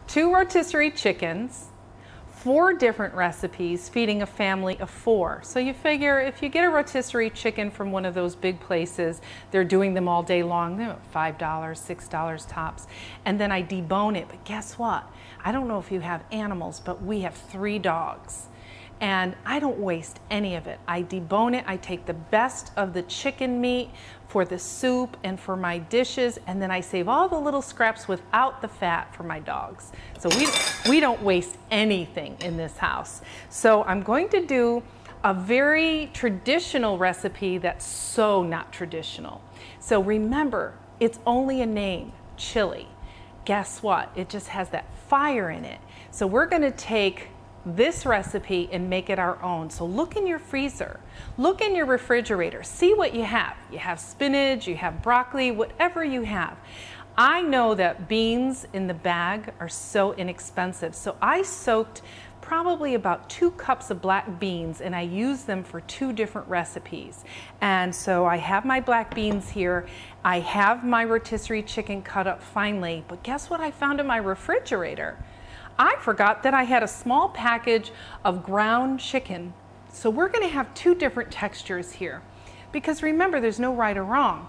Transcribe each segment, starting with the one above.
2 rotisserie chickens, 4 different recipes feeding a family of 4. So you figure if you get a rotisserie chicken from one of those big places, they're doing them all day long, they're $5, $6 tops. And then I debone it, but guess what? I don't know if you have animals, but we have 3 dogs. And I don't waste any of it. I debone it, I take the best of the chicken meat for the soup and for my dishes, and then I save all the little scraps without the fat for my dogs. So we don't waste anything in this house. So I'm going to do a very traditional recipe that's so not traditional. So remember, it's only a name, chili. Guess what? It just has that fire in it. So we're gonna take this recipe and make it our own. So look in your freezer, look in your refrigerator, see what you have. You have spinach, you have broccoli, whatever you have. I know that beans in the bag are so inexpensive, so I soaked probably about 2 cups of black beans and I used them for 2 different recipes. And so I have my black beans here, I have my rotisserie chicken cut up finely, but guess what I found in my refrigerator? I forgot that I had a small package of ground chicken. So we're gonna have 2 different textures here. Because remember, there's no right or wrong.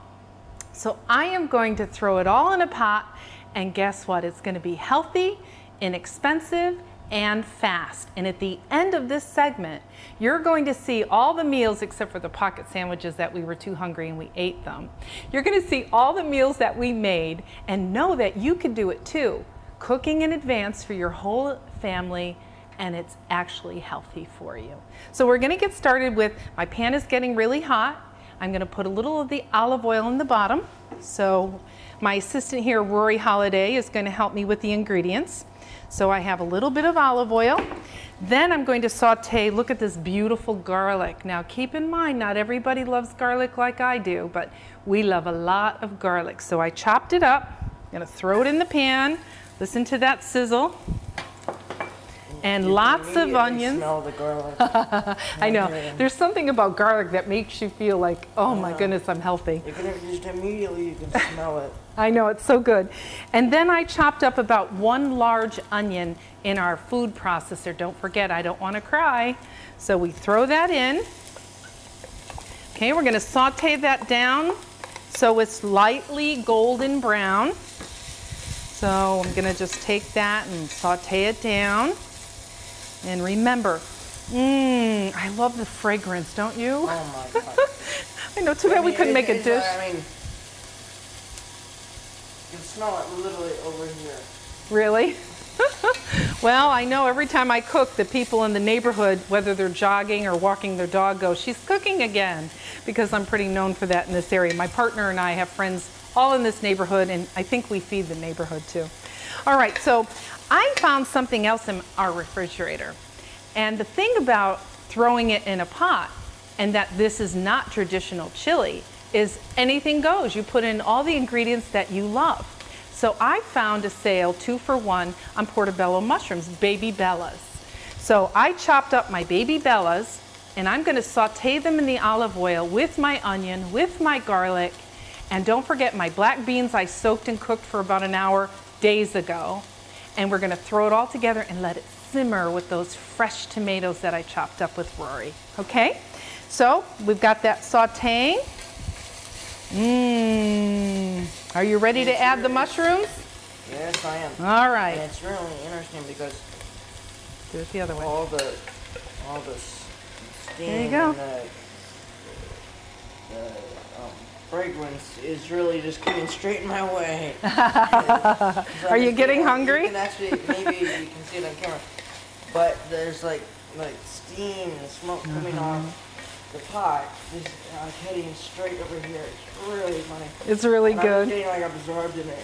So I am going to throw it all in a pot, and guess what? It's gonna be healthy, inexpensive, and fast. And at the end of this segment, you're going to see all the meals, except for the pocket sandwiches that we were too hungry and we ate them. You're gonna see all the meals that we made and know that you can do it too. Cooking in advance for your whole family, and it's actually healthy for you. So we're gonna get started with, my pan is getting really hot. I'm gonna put a little of the olive oil in the bottom. So my assistant here, Rory Holiday, is gonna help me with the ingredients. So I have a little bit of olive oil. Then I'm going to saute, look at this beautiful garlic. Now keep in mind, not everybody loves garlic like I do, but we love a lot of garlic. So I chopped it up, I'm gonna throw it in the pan. Listen to that sizzle. And lots of onions. Smell the garlic. I know. There's something about garlic that makes you feel like, oh my goodness, I'm healthy. You can just immediately you can smell it. I know, it's so good. And then I chopped up about 1 large onion in our food processor. Don't forget, I don't want to cry. So we throw that in. Okay, we're going to saute that down so it's lightly golden brown. So I'm gonna just take that and saute it down. And remember, I love the fragrance, don't you? Oh my God. I know, too bad we couldn't make a dish. I mean, you can smell it literally over here. Really? Well, I know every time I cook, the people in the neighborhood, whether they're jogging or walking their dog, go, she's cooking again, because I'm pretty known for that in this area. My partner and I have friends all in this neighborhood, and I think we feed the neighborhood too. All right, so I found something else in our refrigerator. And the thing about throwing it in a pot, and that this is not traditional chili, is anything goes. You put in all the ingredients that you love. So I found a sale 2 for 1 on portobello mushrooms, baby bellas. So I chopped up my baby bellas, and I'm gonna saute them in the olive oil with my onion, with my garlic. And don't forget my black beans I soaked and cooked for about an hour days ago. And we're gonna throw it all together and let it simmer with those fresh tomatoes that I chopped up with Rory, okay? So we've got that sauteing. Are you ready to add the mushrooms? Yes, I am. All right. And it's really interesting because do it the other way. All the steam there you go. And the fragrance is really just coming straight in my way. Are you getting hungry? You can actually, maybe you can see it on camera, but there's like steam and smoke coming off the pot, just heading straight over here. It's really funny. It's really and good. I'm getting like absorbed in it.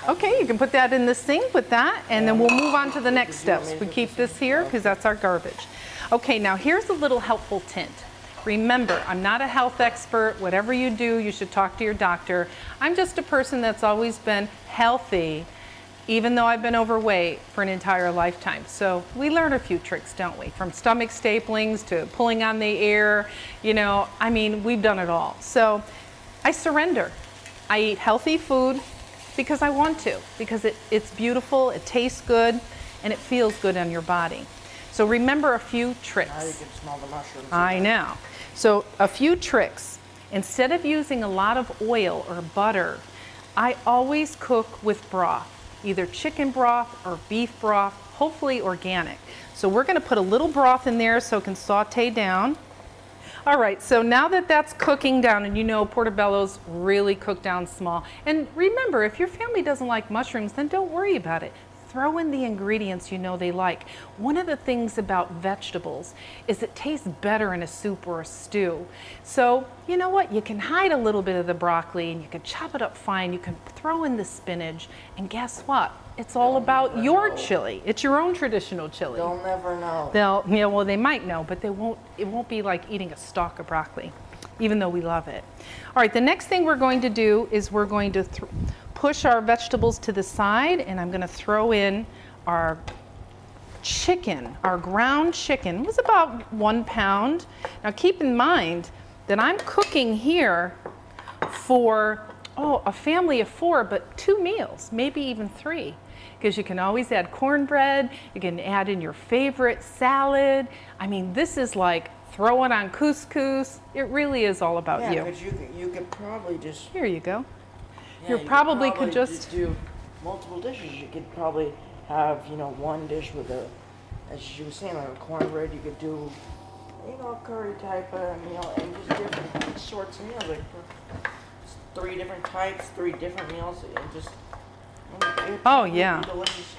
Okay, you can put that in the sink with that, and then we'll move on to the next steps. We keep this here because that's our garbage. Okay, now here's a little helpful tint. Remember, I'm not a health expert. Whatever you do, you should talk to your doctor. I'm just a person that's always been healthy, even though I've been overweight for an entire lifetime. So we learn a few tricks, don't we? From stomach staplings to pulling on the air, you know, I mean, we've done it all. So I surrender. I eat healthy food. because I want to, because it's beautiful, it tastes good, and it feels good on your body. So remember a few tricks. Now you can smell the mushrooms. I know. So a few tricks. Instead of using a lot of oil or butter, I always cook with broth, either chicken broth or beef broth, hopefully organic. So we're going to put a little broth in there so it can saute down. All right, so now that that's cooking down, and you know portobello's really cook down small. And remember, if your family doesn't like mushrooms, then don't worry about it. Throw in the ingredients you know they like. One of the things about vegetables is it tastes better in a soup or a stew. So you know what? You can hide a little bit of the broccoli and you can chop it up fine. You can throw in the spinach, and guess what? It's all about your chili. It's your own traditional chili. They'll never know. Well, they might know, but it won't be like eating a stalk of broccoli, even though we love it. All right, the next thing we're going to do is we're going to push our vegetables to the side, and I'm going to throw in our chicken. Our ground chicken. It was about 1 pound. Now keep in mind that I'm cooking here for a family of 4, but 2 meals, maybe even 3. Because you can always add cornbread, you can add in your favorite salad. I mean, this is like throw it on couscous. It really is all about you. Yeah, but you could probably just... Here you go. Yeah, you probably could just do multiple dishes. You could probably have, one dish with as you were saying, like a cornbread. You could do, a curry type of meal, and just different sorts of meals, like 3 different types, 3 different meals, and just... Oh, yeah. Delicious.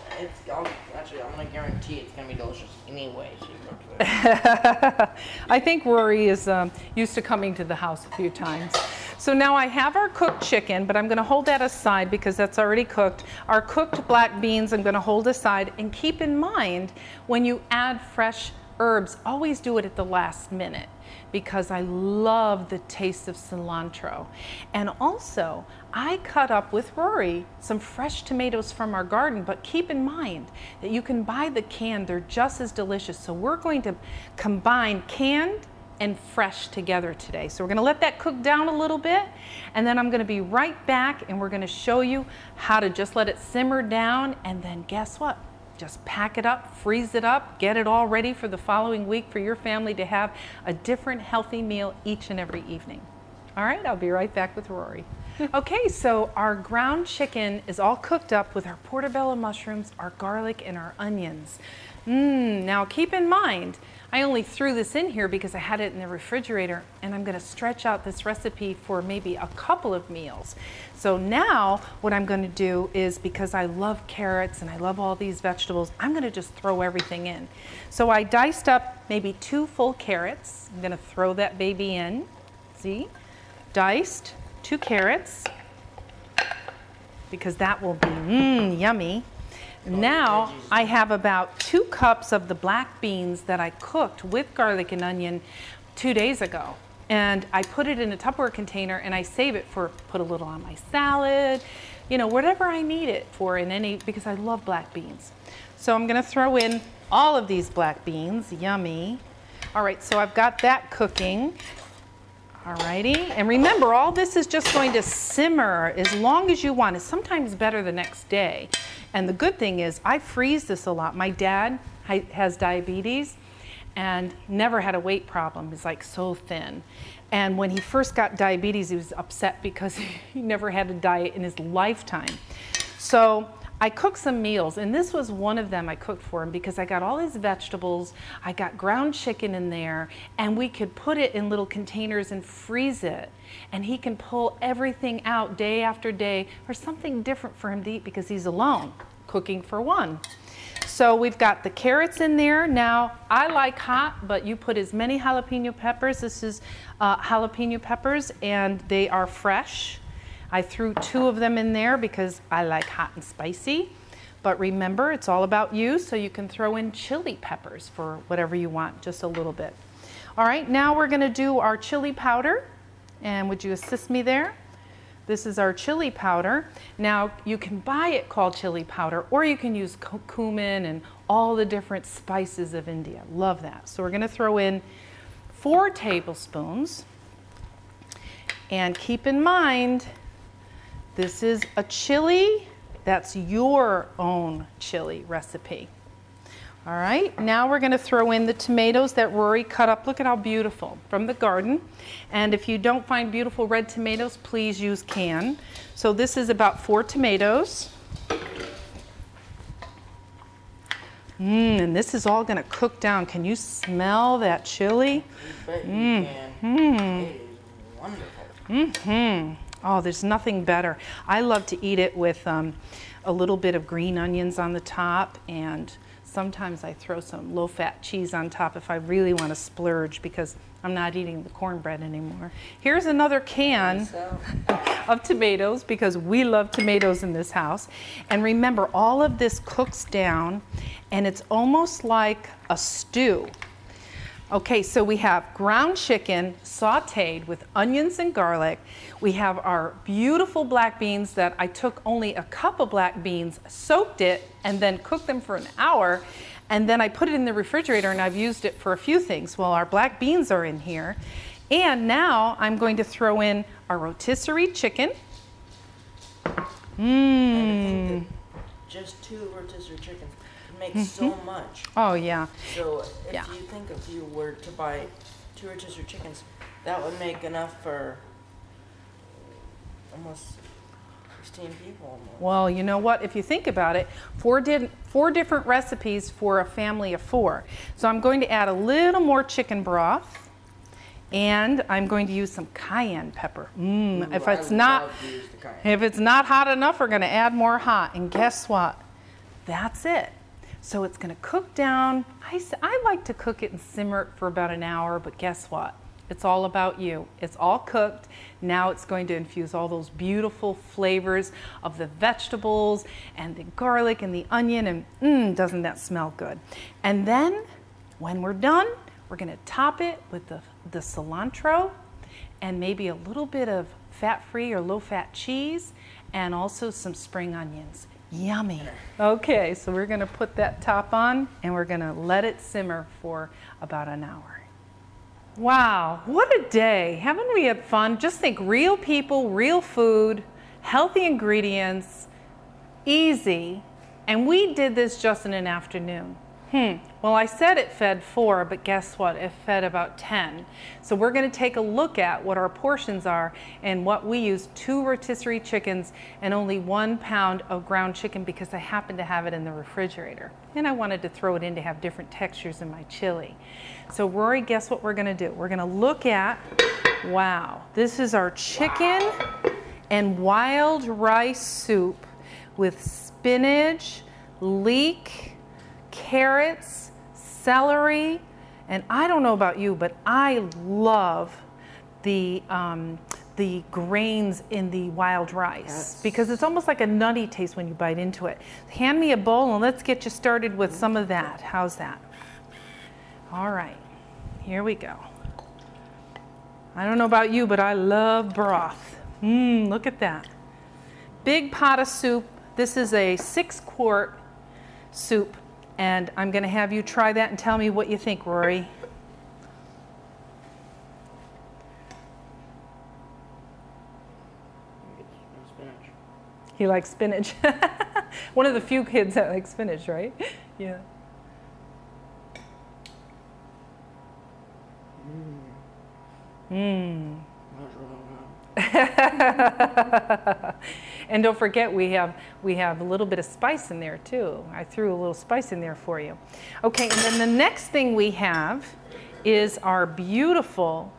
Actually, I'm going to guarantee it's going to be delicious anyway. I think Rory is used to coming to the house a few times. So now I have our cooked chicken, but I'm going to hold that aside because that's already cooked. Our cooked black beans I'm going to hold aside. And keep in mind, when you add fresh herbs, always do it at the last minute, because I love the taste of cilantro. And also, I cut up with Rory some fresh tomatoes from our garden, but keep in mind that you can buy the canned, they're just as delicious. So we're going to combine canned and fresh together today. So we're gonna let that cook down a little bit, and then I'm gonna be right back and we're gonna show you how to just let it simmer down, and then guess what? Just pack it up, freeze it up, get it all ready for the following week for your family to have a different healthy meal each and every evening. All right, I'll be right back with Rory. Okay, so our ground chicken is all cooked up with our portobello mushrooms, our garlic, and our onions. Now keep in mind, I only threw this in here because I had it in the refrigerator, and I'm gonna stretch out this recipe for maybe a couple of meals. So now what I'm gonna do is, because I love carrots and I love all these vegetables, I'm gonna just throw everything in. So I diced up maybe 2 full carrots. I'm gonna throw that baby in, see? Diced 2 carrots, because that will be yummy. Now I have about 2 cups of the black beans that I cooked with garlic and onion 2 days ago. And I put it in a Tupperware container, and I save it put a little on my salad, whatever I need it for because I love black beans. So I'm gonna throw in all of these black beans, yummy. All right, so I've got that cooking. Alrighty, and remember, all this is just going to simmer as long as you want. It's sometimes better the next day. And the good thing is, I freeze this a lot. My dad has diabetes and never had a weight problem. He's like so thin. And when he first got diabetes, he was upset because he never had a diet in his lifetime. So I cooked some meals, and this was one of them I cooked for him, because I got all his vegetables, I got ground chicken in there, and we could put it in little containers and freeze it. And he can pull everything out day after day, or something different for him to eat because he's alone, cooking for 1. So we've got the carrots in there. Now, I like hot, but you put as many jalapeno peppers. This is jalapeno peppers, and they are fresh. I threw 2 of them in there because I like hot and spicy. But remember, it's all about you, so you can throw in chili peppers for whatever you want, just a little bit. All right, now we're gonna do our chili powder. And would you assist me there? This is our chili powder. Now, you can buy it called chili powder, or you can use cumin and all the different spices of India. Love that. So we're gonna throw in 4 tablespoons. And keep in mind This is a chili. That's your own chili recipe. All right, now we're gonna throw in the tomatoes that Rory cut up. Look at how beautiful, from the garden. And if you don't find beautiful red tomatoes, please use canned. So this is about 4 tomatoes. And this is all gonna cook down. Can you smell that chili? I bet you can. It is wonderful. Oh, there's nothing better. I love to eat it with a little bit of green onions on the top, and sometimes I throw some low-fat cheese on top if I really want to splurge because I'm not eating the cornbread anymore. Here's another can of tomatoes because we love tomatoes in this house. And remember, all of this cooks down and it's almost like a stew. Okay, so we have ground chicken sauteed with onions and garlic. We have our beautiful black beans that I took only a cup of black beans, soaked it, and then cooked them for an hour. And then I put it in the refrigerator and I've used it for a few things. Well, our black beans are in here. And now I'm going to throw in our rotisserie chicken. I think that just 2 rotisserie chickens makes so much. Oh, yeah. So if you think if you were to buy 2 rotisserie chickens, that would make enough for almost 16 people. Almost. Well, you know what? If you think about it, 4 different recipes for a family of 4. So I'm going to add a little more chicken broth, and I'm going to use some cayenne pepper. Ooh, if it's not hot enough, we're going to add more hot. And guess what? That's it. So it's going to cook down. I like to cook it and simmer it for about an hour, but guess what? It's all about you. It's all cooked. Now it's going to infuse all those beautiful flavors of the vegetables and the garlic and the onion, and doesn't that smell good? And then when we're done, we're going to top it with the cilantro and maybe a little bit of fat-free or low-fat cheese and also some spring onions. Yummy. Okay, so we're going to put that top on and we're going to let it simmer for about an hour. Wow, what a day. Haven't we had fun? Just think, real people, real food, healthy ingredients, easy, and we did this just in an afternoon. Well, I said it fed 4, but guess what? It fed about 10. So we're going to take a look at what our portions are and what we use: 2 rotisserie chickens and only 1 pound of ground chicken because I happen to have it in the refrigerator. And I wanted to throw it in to have different textures in my chili. So Rory, guess what we're going to do? We're going to look at, wow, this is our chicken and wild rice soup with spinach, leek, carrots, celery, and I don't know about you, but I love the grains in the wild rice because it's almost like a nutty taste when you bite into it. Hand me a bowl and let's get you started with some of that. How's that? All right, here we go. I don't know about you, but I love broth. Look at that. Big pot of soup. This is a 6-quart soup. And I'm going to have you try that and tell me what you think, Rory. Spinach. He likes spinach. One of the few kids that like spinach, right? Yeah. And don't forget, we have a little bit of spice in there too. I threw a little spice in there for you. Okay, and then the next thing we have is our beautiful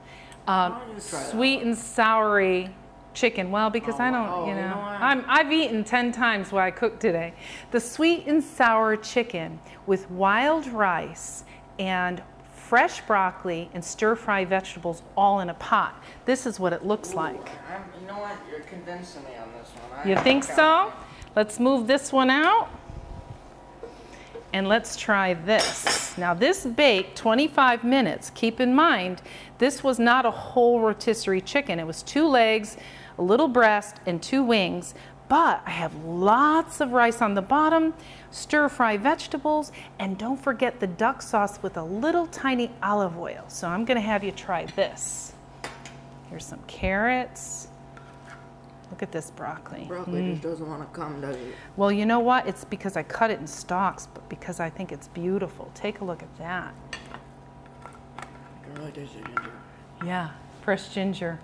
sweet and soury chicken. Well, because I don't, you know I've eaten 10 times what I cooked today. The sweet and sour chicken with wild rice and fresh broccoli and stir-fry vegetables all in a pot. This is what it looks like. You know what? You're convincing me on this one. You think so? Let's move this one out. And let's try this. Now this baked 25 minutes. Keep in mind, this was not a whole rotisserie chicken. It was 2 legs, a little breast, and 2 wings. But I have lots of rice on the bottom, stir-fry vegetables, and don't forget the duck sauce with a little tiny olive oil. So I'm going to have you try this. Here's some carrots. Look at this broccoli. Broccoli just doesn't want to come, does it? Well, you know what? It's because I cut it in stalks, but because I think it's beautiful. Take a look at that. I really taste the ginger. Yeah, fresh ginger.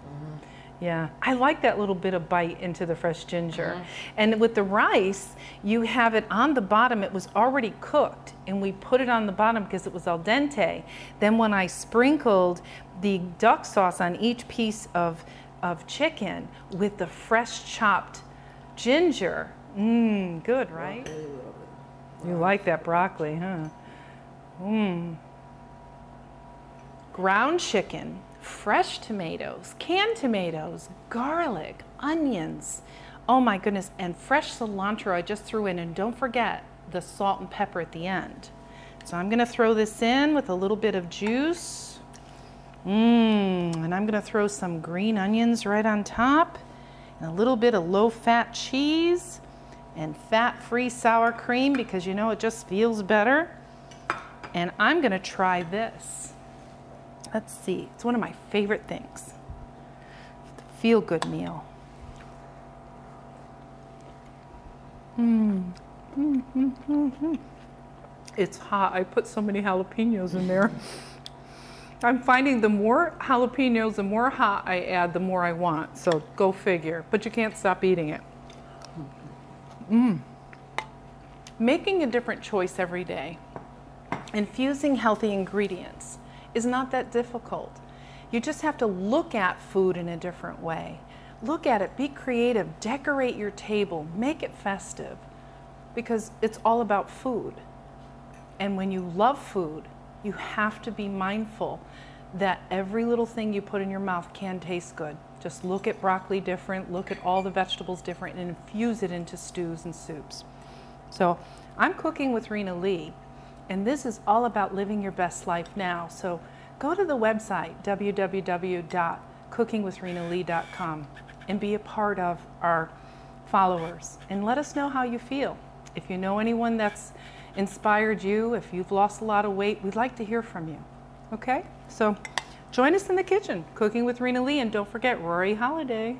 Yeah, I like that little bit of bite into the fresh ginger. And with the rice, you have it on the bottom. It was already cooked, and we put it on the bottom because it was al dente. Then when I sprinkled the duck sauce on each piece of chicken with the fresh chopped ginger, good, right? You like that broccoli, huh? Ground chicken, fresh tomatoes, canned tomatoes, garlic, onions. Oh my goodness, and fresh cilantro I just threw in, and don't forget the salt and pepper at the end. So I'm gonna throw this in with a little bit of juice. And I'm gonna throw some green onions right on top, and a little bit of low-fat cheese, and fat-free sour cream because you know it just feels better. And I'm gonna try this. Let's see, it's one of my favorite things. Feel-good meal. It's hot. I put so many jalapenos in there. I'm finding the more jalapenos, the more hot I add, the more I want. So go figure, but you can't stop eating it. Making a different choice every day, infusing healthy ingredients is not that difficult. You just have to look at food in a different way. Look at it, be creative, decorate your table, make it festive, because it's all about food. And when you love food, you have to be mindful that every little thing you put in your mouth can taste good. Just look at broccoli different, look at all the vegetables different, and infuse it into stews and soups. So I'm cooking with Rena Lee, and this is all about living your best life now. So go to the website, www.cookingwithrenalee.com, and be a part of our followers, and let us know how you feel. If you know anyone that's inspired you, if you've lost a lot of weight, we'd like to hear from you. Okay? So join us in the kitchen, Cooking with Rena Lee, and don't forget Rory Holiday.